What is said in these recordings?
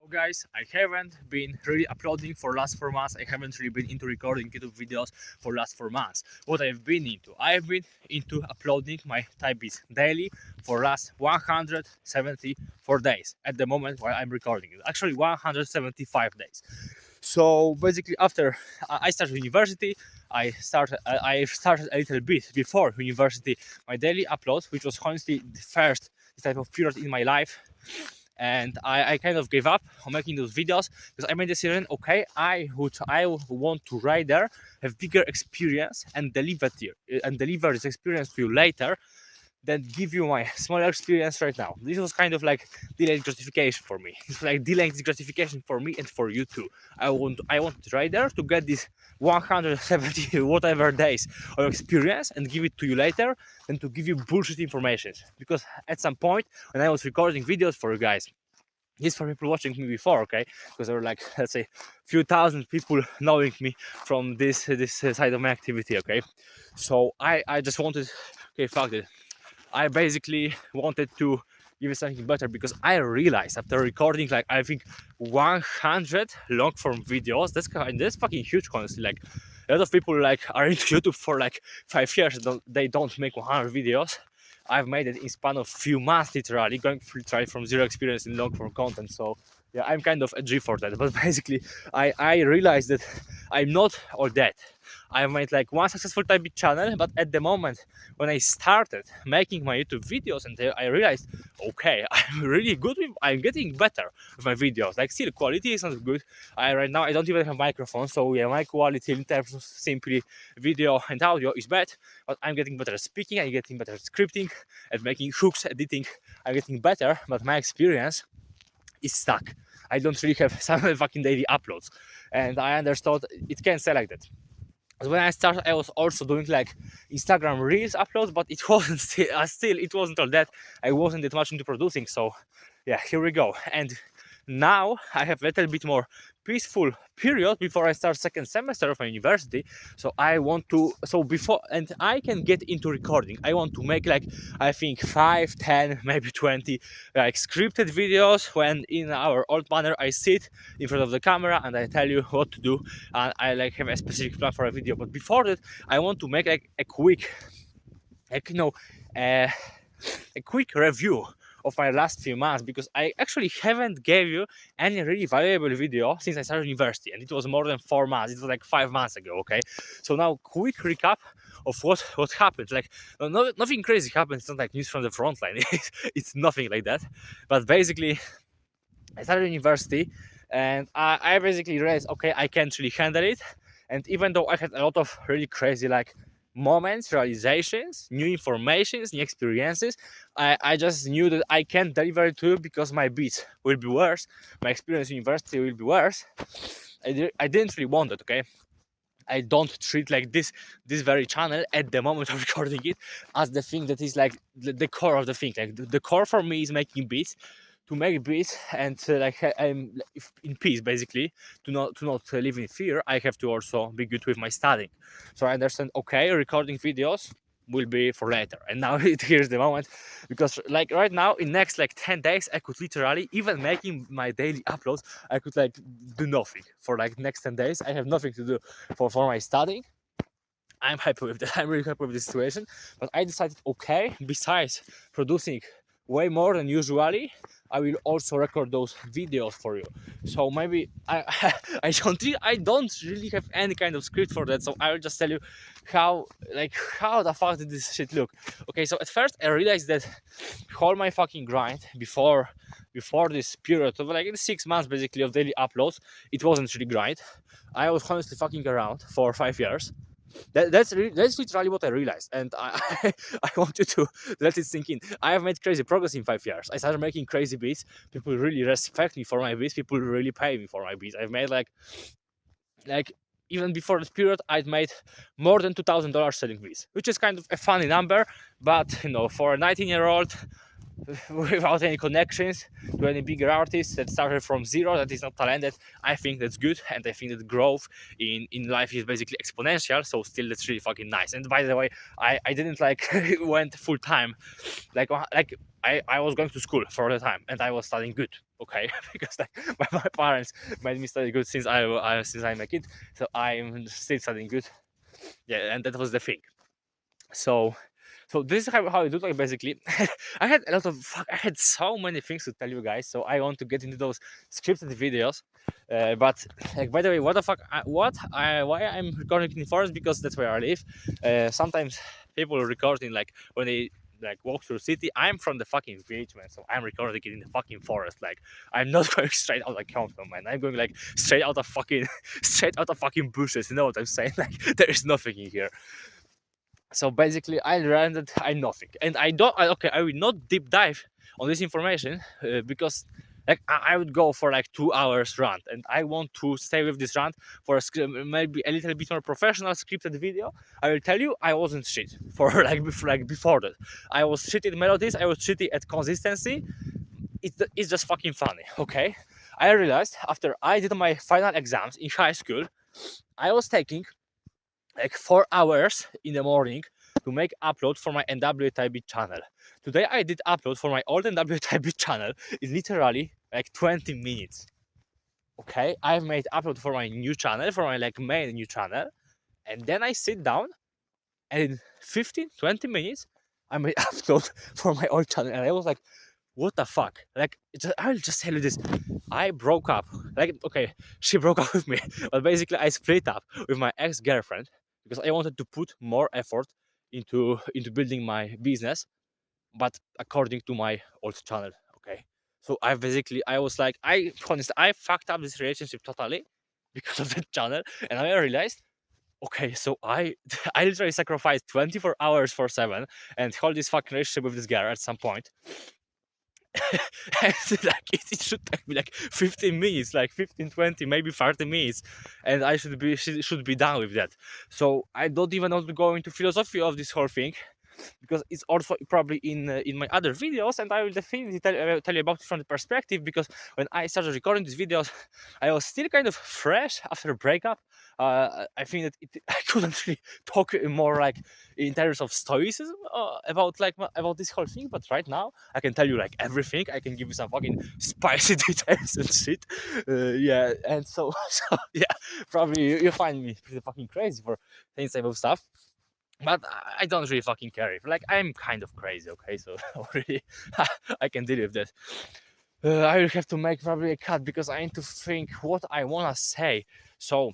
Guys, I haven't been really uploading for last 4 months. I haven't really been into recording YouTube videos for last 4 months. What I've been into, I've been into uploading my type beats daily for last 174 days at the moment while I'm recording it. Actually 175 days. So basically after I started university, I started a little bit before university my daily uploads, which was honestly the first type of period in my life, and I kind of gave up on making those videos because I made a decision. Okay, I want to rather have bigger experience and deliver this experience to you later than give you my smaller experience right now. This was kind of like delayed gratification for me. It's like delayed gratification for me and for you too. I want rather to get this 170 whatever days of experience and give it to you later than to give you bullshit information. Because at some point when I was recording videos for you guys, this for people watching me before, okay, because there were like, let's say, few thousand people knowing me from this side of my activity, okay. So I just wanted, okay, fuck it, I basically wanted to give it something better because I realized after recording like I think 100 long form videos, that's fucking huge, honestly. Like a lot of people like are into YouTube for like 5 years, they don't make 100 videos. I've made it in span of few months, literally going from zero experience in long form content. So yeah, I'm kind of a G for that. But basically I realized that I'm not all that. I've made like one successful type beat channel, but at the moment when I started making my YouTube videos, and I realized, okay, I'm getting better with my videos. Like still quality is not good. Right now I don't even have a microphone, so yeah, my quality in terms of simply video and audio is bad, but I'm getting better at speaking, I'm getting better at scripting, at making hooks, editing. I'm getting better, but my experience is stuck. I don't really have some fucking daily uploads, and I understood it can say like that. When I started, I was also doing like Instagram Reels uploads, but it wasn't still it wasn't all that. I wasn't that much into producing, so yeah, here we go. And now I have a little bit more peaceful period before I start second semester of my university. So I want to, so before, and I can get into recording. I want to make like, I think 5, 10, maybe 20 like scripted videos when in our old manner I sit in front of the camera and I tell you what to do, and I like have a specific plan for a video. But before that, I want to make like a quick, like, uh, a quick review of my last few months, because I actually haven't gave you any really valuable video since I started university, and it was more than 4 months. It was like 5 months ago. Okay, so now quick recap of what happened. Like nothing crazy happened. It's not like news from the front line. It's nothing like that. But basically, I started university, and I basically realized, okay, I can't really handle it. And even though I had a lot of really crazy like moments, realizations, new informations, new experiences, I just knew that I can't deliver it to you because my beats will be worse, my experience in university will be worse. I didn't really want it, okay. I don't treat like this very channel at the moment of recording it as the thing that is like the core of the thing. Like the core for me is making beats, to make beats, and like I'm in peace basically, to not live in fear. I have to also be good with my studying. So I understand, okay, recording videos will be for later, and now here's the moment, because like right now in next like 10 days I could literally, even making my daily uploads, I could like do nothing for like next 10 days. I have nothing to do for my studying. I'm happy with that. I'm really happy with the situation. But I decided, okay, besides producing way more than usually, I will also record those videos for you. So maybe I don't really have any kind of script for that. So I will just tell you how the fuck did this shit look. Okay, so at first I realized that all my fucking grind before this period of like 6 months basically of daily uploads, it wasn't really grind. I was honestly fucking around for 5 years. That's literally what I realized, and I want you to let it sink in. I have made crazy progress in 5 years. I started making crazy beats. People really respect me for my beats. People really pay me for my beats. I've made like even before this period, I'd made more than $2,000 selling beats, which is kind of a funny number, but for a 19-year-old without any connections to any bigger artists that started from zero, that is not talented, I think that's good. And I think that growth in life is basically exponential, so still that's really fucking nice. And by the way, I didn't like went full time, like I was going to school for the time and I was studying good. okay? Because like my parents made me study good since since I'm a kid, so I'm still studying good. Yeah, and that was the thing. So this is how I do it. Like basically, I had a lot of I had so many things to tell you guys. So I want to get into those scripted videos. But like by the way, what the fuck? Why I'm recording in forest? Because that's where I live. Sometimes people recording like when they like walk through city. I'm from the fucking village, man. So I'm recording it in the fucking forest. Like I'm not going straight out of Compton, man. I'm going like straight out of fucking straight out of fucking bushes. You know what I'm saying? Like there is nothing in here. So basically I learned that I nothing, and I will not deep dive on this information because like I would go for like 2 hours rant, and I want to stay with this rant for maybe a little bit more professional scripted video. I will tell you, I wasn't shit for like before that. I was shit at melodies, I was shitty at consistency. It's just fucking funny. Okay, I realized after I did my final exams in high school, I was taking like 4 hours in the morning to make upload for my NW Type Beat channel. Today I did upload for my old NW Type Beat channel in literally like 20 minutes. Okay, I've made upload for my new channel, for my like main new channel, and then I sit down and in 15-20 minutes I made upload for my old channel, and I was like, what the fuck? Like, I'll just tell you this. I broke up. Like, okay, she broke up with me, but basically I split up with my ex-girlfriend because I wanted to put more effort into building my business, but according to my old channel. Okay, so I was like, I fucked up this relationship totally because of that channel, and I realized, okay, so I I literally sacrificed 24 hours for 7 and hold this fucking relationship with this girl at some point. And like it should take me like 15 minutes, like 15, 20, maybe 30 minutes, and I should be done with that. So I don't even want to go into philosophy of this whole thing, because it's also probably in my other videos, and I will definitely tell you about it from the perspective, because when I started recording these videos I was still kind of fresh after a breakup. I think that I couldn't really talk more like in terms of stoicism about like about this whole thing, but right now I can tell you like everything. I can give you some fucking spicy details and shit. Yeah, and so so yeah, probably you find me pretty fucking crazy for saying type of stuff, but I don't really fucking care. If, like, I'm kind of crazy, okay? So really, I can deal with that. I will have to make probably a cut because I need to think what I wanna say. So,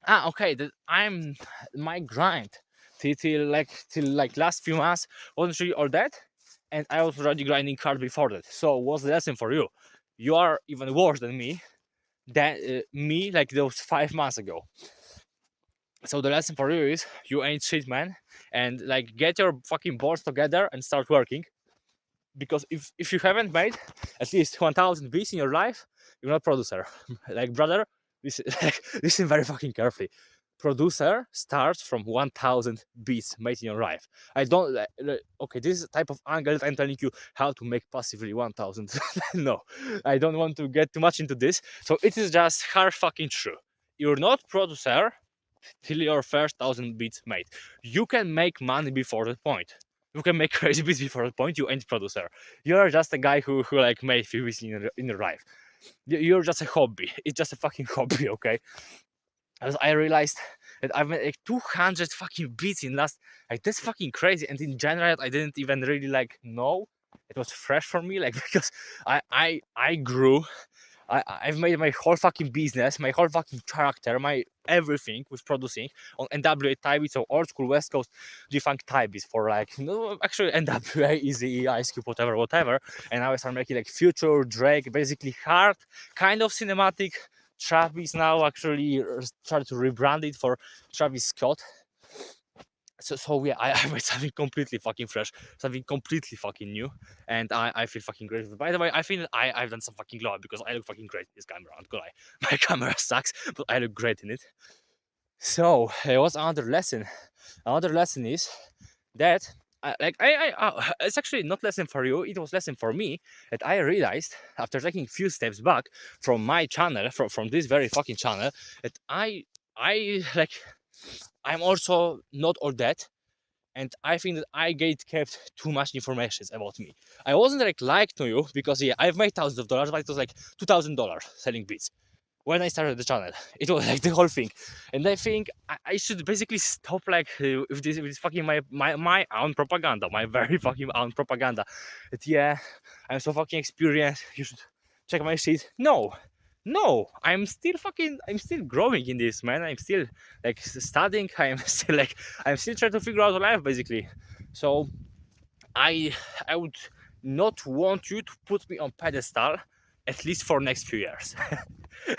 okay, that I'm my grind till last few months wasn't really all that, and I was already grinding hard before that. So, what's the lesson for you? You are even worse than me, like those 5 months ago. So the lesson for you is you ain't shit, man, and like get your fucking balls together and start working, because if you haven't made at least 1000 beats in your life, you're not producer. Like, brother, listen very fucking carefully. Producer starts from 1000 beats made in your life. I don't okay, this is a type of angle that I'm telling you how to make passively 1000. No, I don't want to get too much into this. So it is just hard fucking true. You're not producer till your first 1000 beats made. You can make money before that point. You can make crazy beats before that point. You ain't producer. You're just a guy who like made few beats in your life. You're just a hobby. It's just a fucking hobby, okay? As I realized that I've made like 200 fucking beats in last, like, that's fucking crazy. And in general, I didn't even really like know. It was fresh for me, like, because I grew. I've made my whole fucking business, my whole fucking character, my everything with producing on NWA Type Beat, so old school West Coast G-Funk Type Beats for like, no, actually NWA, Easy, Ice Cube, whatever. And now I start making like Future, Drake, basically hard, kind of cinematic trap beats now. Actually, try to rebrand it for Travis Scott. So yeah, I made something completely fucking fresh, something completely fucking new, and I feel fucking great. By the way, I think that I've done some fucking glow up because I look fucking great in this camera. I'm not gonna lie, my camera sucks, but I look great in it. So what's another lesson? Another lesson is that it's actually not lesson for you. It was lesson for me, that I realized after taking a few steps back from my channel, from this very fucking channel, that I like, I'm also not all that, and I think that I get kept too much information about me. I wasn't like to you because yeah, I've made thousands of dollars, but it was like $2,000 selling beats when I started the channel. It was like the whole thing, and I think I should basically stop like with this fucking my own propaganda, my very fucking own propaganda. That yeah, I'm so fucking experienced. You should check my shit. No, I'm still growing in this, man. I'm still like studying. I'm still trying to figure out life basically. So I would not want you to put me on pedestal, at least for next few years.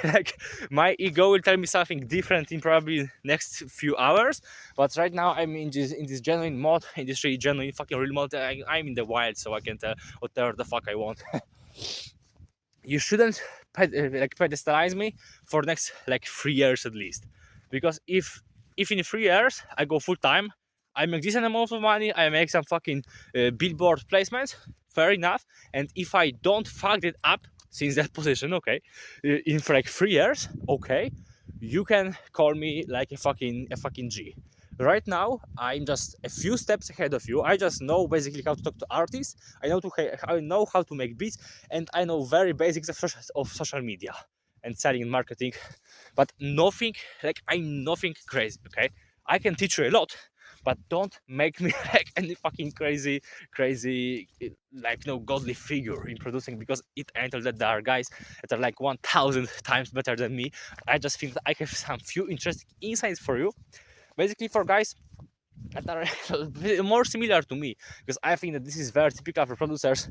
Like my ego will tell me something different in probably next few hours, but right now I'm in this genuine mode, in this really genuine fucking real mode. I'm in the wild, so I can tell whatever the fuck I want. You shouldn't like pedestalize me for next like 3 years at least, because if in 3 years I go full time, I make decent amount of money, I make some fucking billboard placements, fair enough. And if I don't fuck it up since that position, okay, in for like 3 years, okay, you can call me like a fucking G. Right now I'm just a few steps ahead of you. I just know basically how to talk to artists, I know how to make beats, and I know very basics of social media and selling and marketing, but nothing like I'm nothing crazy. Okay, I can teach you a lot, but don't make me like any fucking crazy like no godly figure in producing, because it ain't all that there are guys that are like 1,000 times better than me. I just think that I have some few interesting insights for you, basically for guys that are more similar to me, because I think that this is very typical for producers.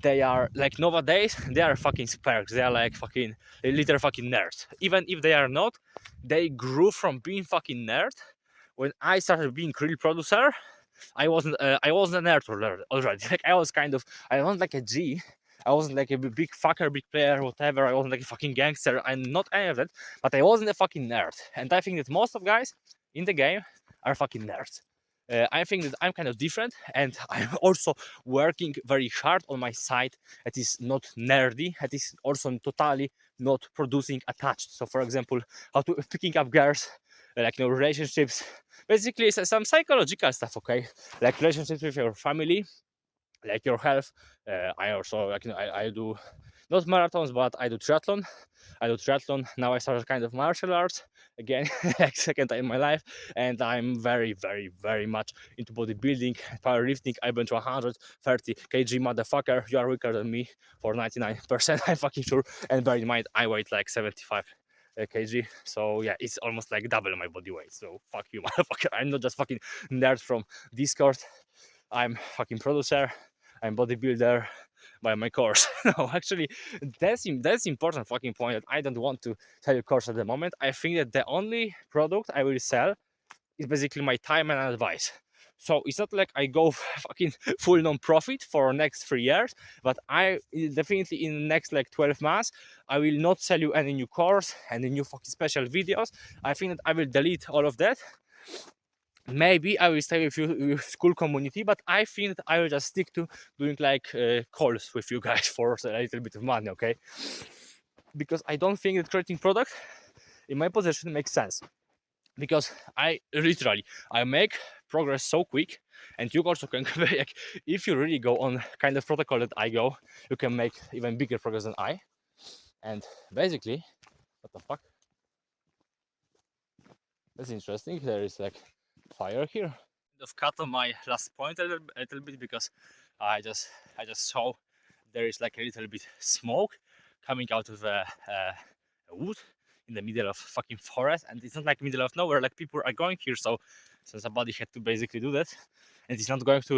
They are like nowadays they are fucking sparks, they are like fucking literal fucking nerds. Even if they are not, they grew from being fucking nerd. When I started being real producer, I wasn't a nerd already. Like I wasn't like a G. I wasn't like a big fucker, big player, whatever. I wasn't like a fucking gangster. I'm not any of that, but I wasn't a fucking nerd. And I think that most of guys in the game are fucking nerds. I think that I'm kind of different, and I'm also working very hard on my side that is not nerdy, that is also totally not producing attached. So for example, how to picking up girls, like relationships, basically some psychological stuff, okay, like relationships with your family, like your health. I also like I do not marathons, but I do triathlon. Now I started kind of martial arts again, like second time in my life, and I'm very much into bodybuilding, powerlifting. I bench 130 kg, motherfucker. You are weaker than me for 99%. I'm fucking sure. And bear in mind, I weigh like 75 kg, so yeah, it's almost like double my body weight. So fuck you, motherfucker. I'm not just fucking nerd from Discord. I'm fucking producer. I'm bodybuilder by my course. No, actually, that's important fucking point that I don't want to tell you course at the moment. I think that the only product I will sell is basically my time and advice. So it's not like I go fucking full non-profit for next 3 years, but I definitely in the next like 12 months, I will not sell you any new course, any new fucking special videos. I think that I will delete all of that. Maybe I will stay with you with school community, but I think that I will just stick to doing like calls with you guys for a little bit of money, okay? Because I don't think that creating product in my position makes sense, because I make progress so quick, and you also can like, if you really go on kind of protocol that I go, you can make even bigger progress than I. And basically, what the fuck, that's interesting. There is like fire here. Of cut on my last point a little bit, because I just saw there is like a little bit smoke coming out of a wood in the middle of fucking forest, and it's not like middle of nowhere, like people are going here, so somebody had to basically do that. And it's not going to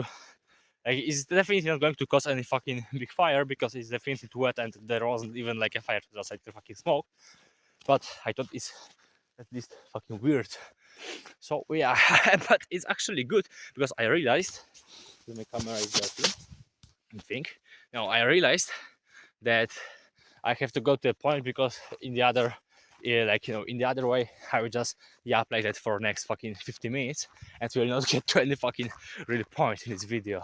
like, it's definitely not going to cause any fucking big fire, because it's definitely too wet and there wasn't even like a fire, just like the fucking smoke. But I thought it's at least fucking weird. So yeah, but it's actually good, because I realized my camera is dirty, I think. No, I realized that I have to go to a point, because in the other in the other way, I will just play that for next fucking 50 minutes, and we will not get to any fucking real point in this video.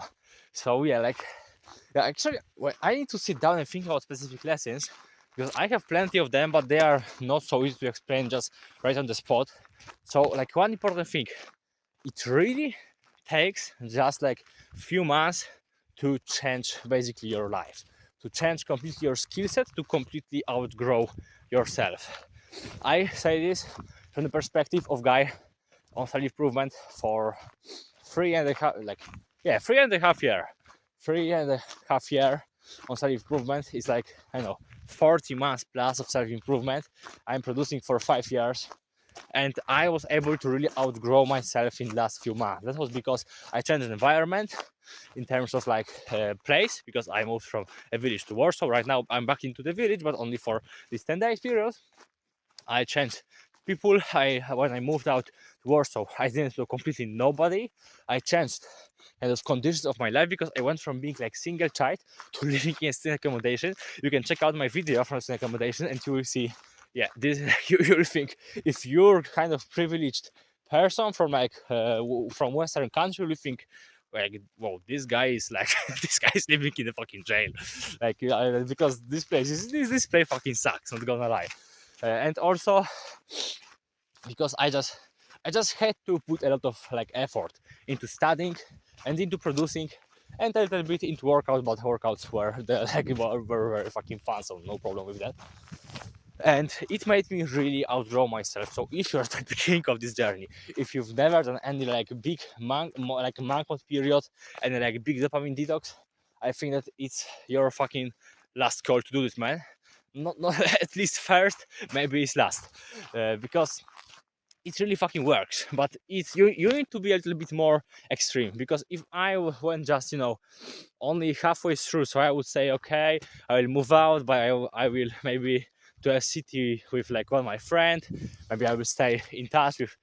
So yeah, actually, well, I need to sit down and think about specific lessons, because I have plenty of them, but they are not so easy to explain just right on the spot. So like one important thing, it really takes just like few months to change basically your life, to change completely your skill set, to completely outgrow yourself. I say this from the perspective of guy on self improvement for 3.5, like, yeah, 3.5 year, 3.5 year on self improvement is like, I don't know, 40 months plus of self improvement. I'm producing for 5 years, and I was able to really outgrow myself in the last few months. That was because I changed the environment in terms of like place, because I moved from a village to Warsaw. Right now I'm back into the village, but only for this 10 days period. I changed people. When I moved out to Warsaw, I didn't know completely nobody. I changed those conditions of my life, because I went from being like single child to living in a student accommodation. You can check out my video from student accommodation and you will see, yeah, this you'll think, if you're kind of privileged person from like from Western country, you think like, whoa, this guy is like this guy is living in a fucking jail, like because this place fucking sucks, not gonna lie. And also because I just had to put a lot of like effort into studying and into producing, and a little bit into workouts, but workouts were were very fucking fun, so no problem with that. And it made me really outgrow myself. So if you're at the beginning of this journey, if you've never done any like big monk period and like big dopamine detox, I think that it's your fucking last call to do this, man. Not at least first, maybe it's last, because it really fucking works. But it's you need to be a little bit more extreme, because if I went just only halfway through, so I would say, okay, I will move out, but I will maybe to a city with like one of my friend. Maybe I will stay in touch with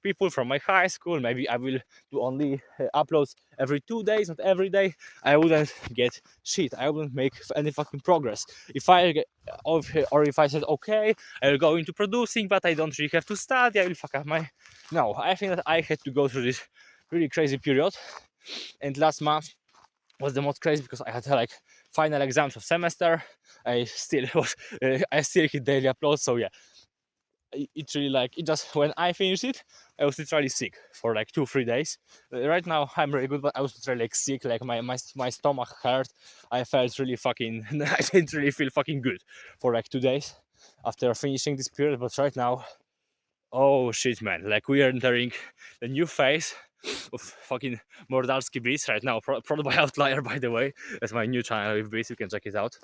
people from my high school. Maybe I will do only uploads every 2 days, not every day. I wouldn't get shit. I wouldn't make any fucking progress. If I get, or if I said, okay, I will go into producing, but I don't really have to study, I will fuck up my. No, I think that I had to go through this really crazy period, and last month was the most crazy, because I had like final exams of semester. I still was I still hit daily uploads, so yeah, it really like it just when I finished it, I was literally sick for like 2-3 days. Right now I'm really good, but I was literally like sick, like my stomach hurt. I felt really fucking I didn't really feel fucking good for like 2 days after finishing this period. But right now, oh shit, man, like we are entering the new phase of fucking Mordalski Beats right now, product by Outlier, by the way. That's my new channel with Beats, you can check it out.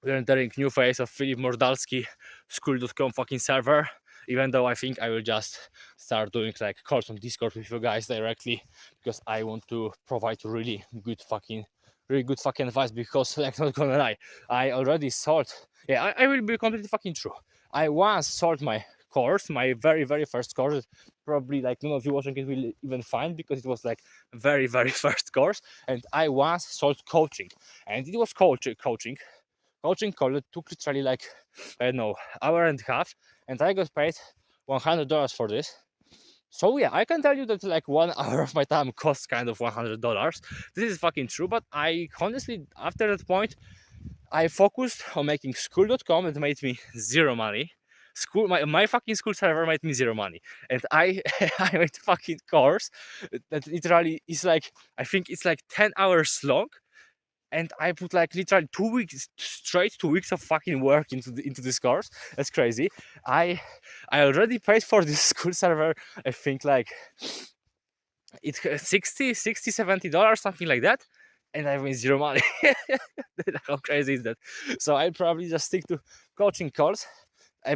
We're entering new phase of Filip Mordalski school.com fucking server, even though I think I will just start doing like calls on Discord with you guys directly, because I want to provide really good fucking advice. Because like, not gonna lie, I already sold, yeah, I will be completely fucking true, I once sold my course, my very first course. Probably like none of you watching it will even find, because it was like very first course. And I once sold coaching, and it was coaching call. It took literally like, I don't know, hour and a half, and I got paid $100 for this. So yeah, I can tell you that like 1 hour of my time costs kind of $100. This is fucking true. But I honestly, after that point, I focused on making school.com. It made me zero money. My fucking school server made me zero money, and I I made fucking course that literally is like, I think it's like 10 hours long, and I put like literally 2 weeks straight, 2 weeks of fucking work into this course. That's crazy. I already paid for this school server. I think like it's $60-$70, something like that, and I made zero money. How crazy is that? So I'll probably just stick to coaching calls.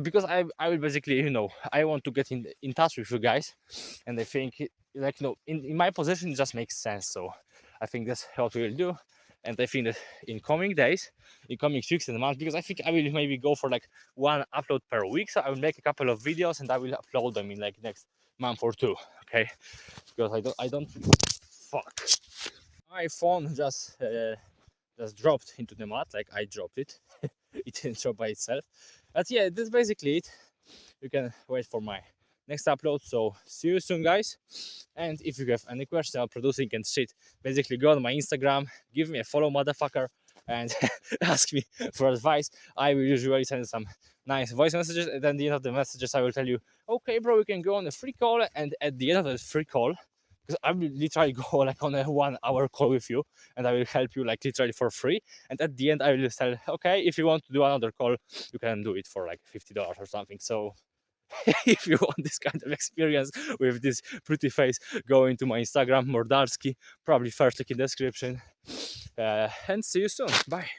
Because I will basically, I want to get in touch with you guys, and I think like, in my position it just makes sense. So I think that's what we'll do. And I think that in coming days, in coming weeks and months, because I think I will maybe go for like one upload per week. So I will make a couple of videos and I will upload them in like next month or two. Okay, because I don't fuck. My phone just dropped into the mud, like I dropped it. It didn't drop by itself. But yeah, that's basically it. You can wait for my next upload. So see you soon, guys. And if you have any questions about producing and shit, basically go on my Instagram, give me a follow, motherfucker, and ask me for advice. I will usually send some nice voice messages, and at the end of the messages I will tell you, okay bro, you can go on a free call. And at the end of the free call, because I will literally go like on a 1 hour call with you, and I will help you like literally for free. And at the end, I will tell, okay, if you want to do another call, you can do it for like $50 or something. So if you want this kind of experience with this pretty face, go into my Instagram, Mordarski, probably first link in description. And see you soon. Bye.